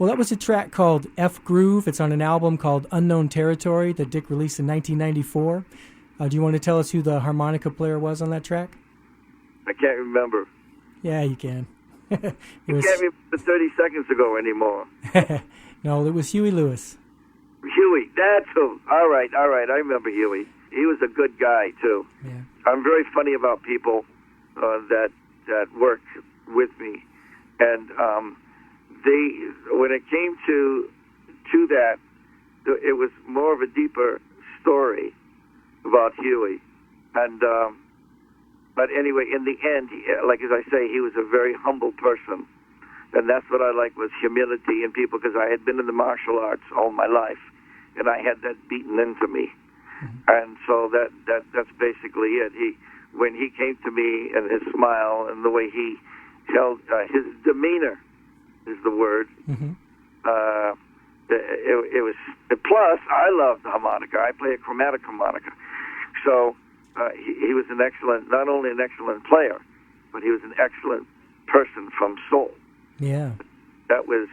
Well, that was a track called F Groove. It's on an album called Unknown Territory that Dick released in 1994. Do you want to tell us who the harmonica player was on that track? I can't remember. Yeah, you can. You can't remember 30 seconds ago anymore. No, it was Huey Lewis. Huey, that's who. All right. I remember Huey. He was a good guy, too. Yeah. I'm very funny about people that work with me. And when it came to that, it was more of a deeper story about Huey. And but anyway, in the end, like as I say, he was a very humble person. And that's what I like, was humility in people, because I had been in the martial arts all my life, and I had that beaten into me. And so that's basically it. When he came to me, and his smile and the way he held his demeanor is the word. Mm-hmm. It was. Plus, I love the harmonica. I play a chromatic harmonica, so he was not only an excellent player, but he was an excellent person from soul. Yeah. That was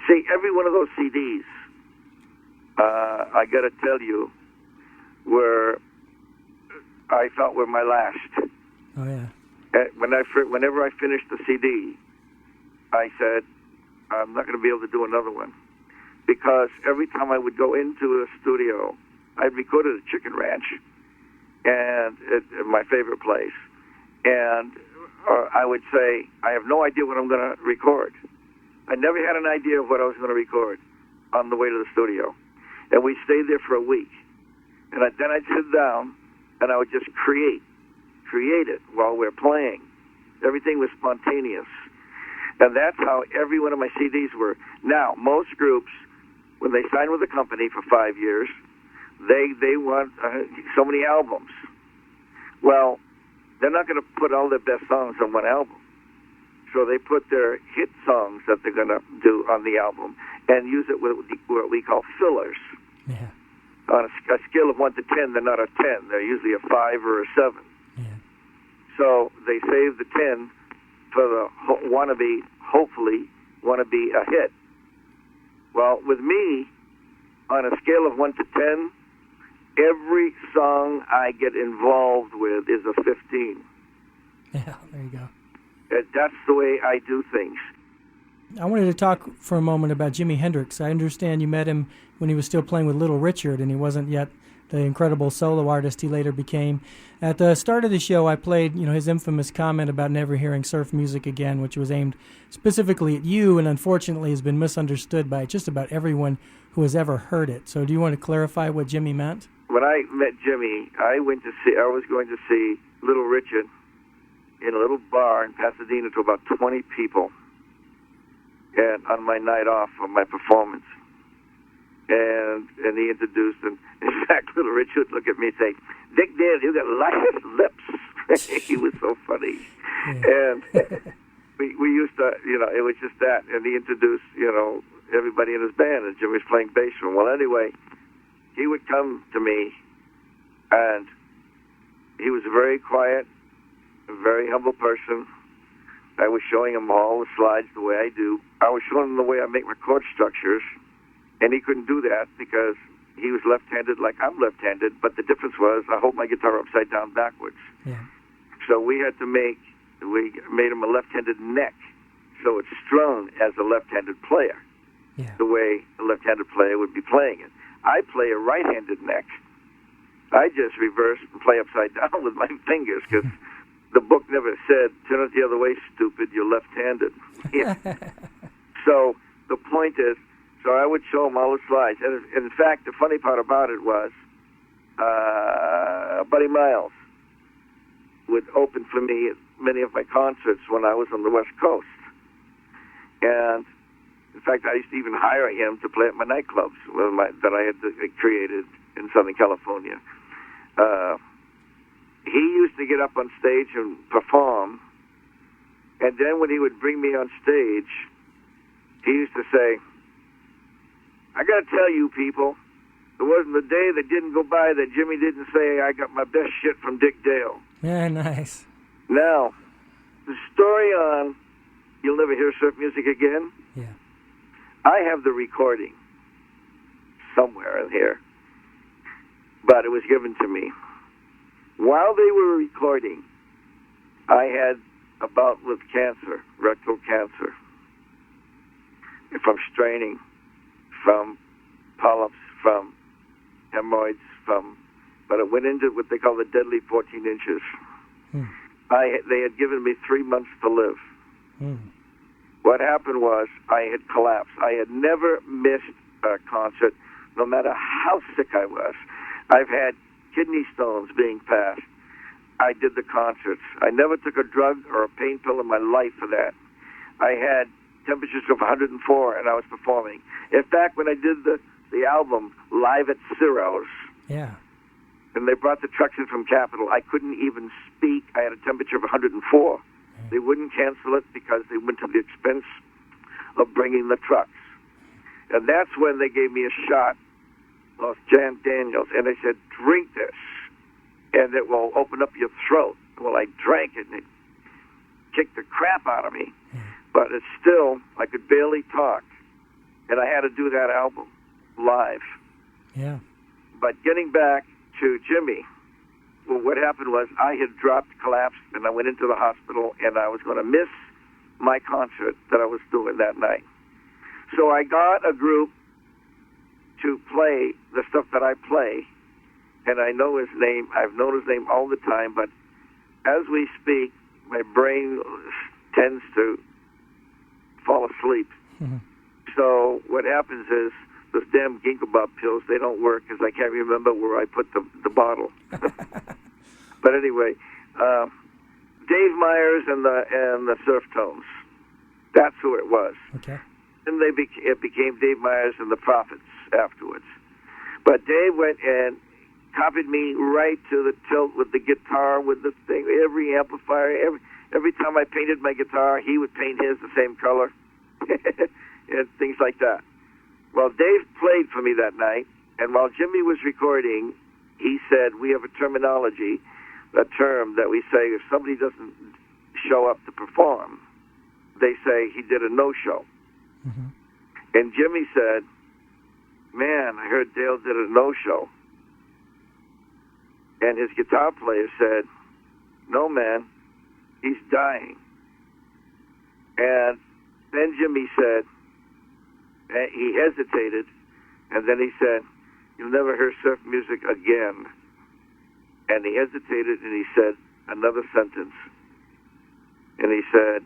see, every one of those CDs. I got to tell you, I felt were my last. Oh yeah. Whenever I finished the CD, I said, I'm not going to be able to do another one, because every time I would go into a studio, I'd recorded at Chicken Ranch, and my favorite place, and I would say, I have no idea what I'm going to record. I never had an idea of what I was going to record on the way to the studio, and we stayed there for a week, and then I'd sit down, and I would just create it while we're playing. Everything was spontaneous. And that's how every one of my CDs were. Now, most groups, when they sign with a company for 5 years, they want so many albums. Well, they're not going to put all their best songs on one album. So they put their hit songs that they're going to do on the album and use it with what we call fillers. Yeah. On a scale of 1 to 10, they're not a 10. They're usually a 5 or a 7. Yeah. So they save the 10 for the hopefully wannabe a hit. Well, with me, on a scale of 1 to 10, every song I get involved with is a 15. Yeah, there you go. That's the way I do things. I wanted to talk for a moment about Jimi Hendrix. I understand you met him when he was still playing with Little Richard, and he wasn't yet the incredible solo artist he later became. At the start of the show, I played, his infamous comment about never hearing surf music again, which was aimed specifically at you, and unfortunately has been misunderstood by just about everyone who has ever heard it. So, do you want to clarify what Jimmy meant? When I met Jimmy, I was going to see Little Richard in a little bar in Pasadena to about 20 people, and on my night off of my performance. And he introduced him. In fact, Little Richard would look at me and say, "Dick Dale, you got luscious lips." He was so funny. Yeah. And we used to, it was just that. And he introduced, everybody in his band, and Jimmy was playing bass for him. Well, anyway, he would come to me, and he was a very quiet, a very humble person. I was showing him all the slides the way I do. I was showing him the way I make my chord structures. And he couldn't do that because he was left-handed like I'm left-handed, but the difference was I hold my guitar upside down backwards. Yeah. So we made him a left-handed neck, so it's strung as a left-handed player, the way a left-handed player would be playing it. I play a right-handed neck. I just reverse and play upside down with my fingers because the book never said, turn it the other way, stupid, you're left-handed. Yeah. So the point is, so I would show him all the slides. And in fact, the funny part about it was Buddy Miles would open for me at many of my concerts when I was on the West Coast. And, in fact, I used to even hire him to play at my nightclubs that I had created in Southern California. He used to get up on stage and perform. And then when he would bring me on stage, he used to say, "I got to tell you people, there wasn't a day that didn't go by that Jimmy didn't say I got my best shit from Dick Dale." Yeah, nice. Now, the story on You'll Never Hear Surf Music Again, I have the recording somewhere in here, but it was given to me. While they were recording, I had a bout with cancer, rectal cancer, from straining, from polyps, from hemorrhoids, but it went into what they call the deadly 14 inches. They had given me 3 months to live. What happened was I had collapsed. I had never missed a concert, no matter how sick I was. I've had kidney stones being passed. I did the concerts. I never took a drug or a pain pill in my life for that. I had temperatures of 104, and I was performing. In fact, when I did the album live at Ciro's, and they brought the trucks in from Capitol, I couldn't even speak. I had a temperature of 104. They wouldn't cancel it because they went to the expense of bringing the trucks. And that's when they gave me a shot of Jack Daniels, and they said, drink this, and it will open up your throat. Well, I drank it, and it kicked the crap out of me. But it's still, I could barely talk. And I had to do that album live. Yeah. But getting back to Jimmy, well, what happened was I had dropped, collapsed, and I went into the hospital, and I was going to miss my concert that I was doing that night. So I got a group to play the stuff that I play, and I know his name. I've known his name all the time, but as we speak, my brain tends to fall asleep. So what happens is those damn ginkgo biloba pills, they don't work because I can't remember where I put the bottle. But anyway, Dave Myers and the Surf Tones. That's who it was. Okay. And it became Dave Myers and the Prophets afterwards. But Dave went and copied me right to the tilt with the guitar, with the thing, every amplifier. Every time I painted my guitar, he would paint his the same color, and things like that. Well, Dave played for me that night, and while Jimmy was recording, he said, we have a terminology, a term that we say if somebody doesn't show up to perform, they say he did a no-show. And Jimmy said, man, I heard Dale did a no-show. And his guitar player said, no, man, he's dying. And then Jimmy said, he hesitated, and then he said, you'll never hear surf music again. And he hesitated, and he said another sentence. And he said,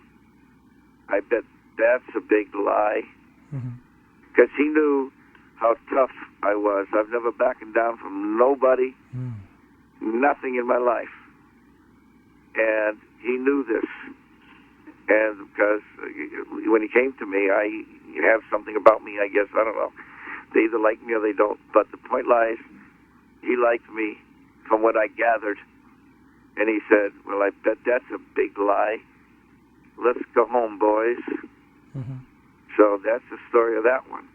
I bet that's a big lie. Because he knew how tough I was. I've never backed down from nobody, nothing in my life. And he knew this. And because when he came to me, I have something about me, I guess, I don't know. They either like me or they don't. But the point lies, he liked me from what I gathered. And he said, well, I bet that's a big lie. Let's go home, boys. So that's the story of that one.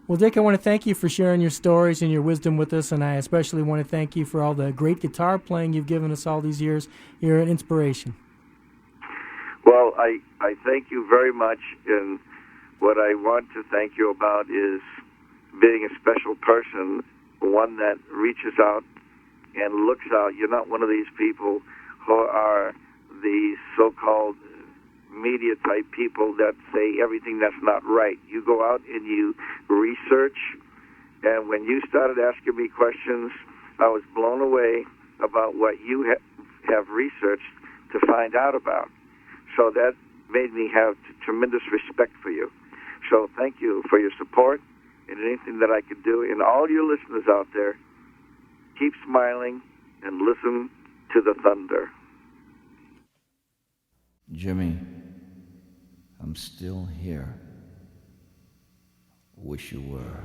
Well, Dick, I want to thank you for sharing your stories and your wisdom with us, and I especially want to thank you for all the great guitar playing you've given us all these years. You're an inspiration. Well, I thank you very much, and what I want to thank you about is being a special person, one that reaches out and looks out. You're not one of these people who are the so-called media-type people that say everything that's not right. You go out and you research, and when you started asking me questions, I was blown away about what you have researched to find out about. So that made me have tremendous respect for you. So thank you for your support and anything that I could do. And all your listeners out there, keep smiling and listen to the thunder. Jimmy, I'm still here. Wish you were.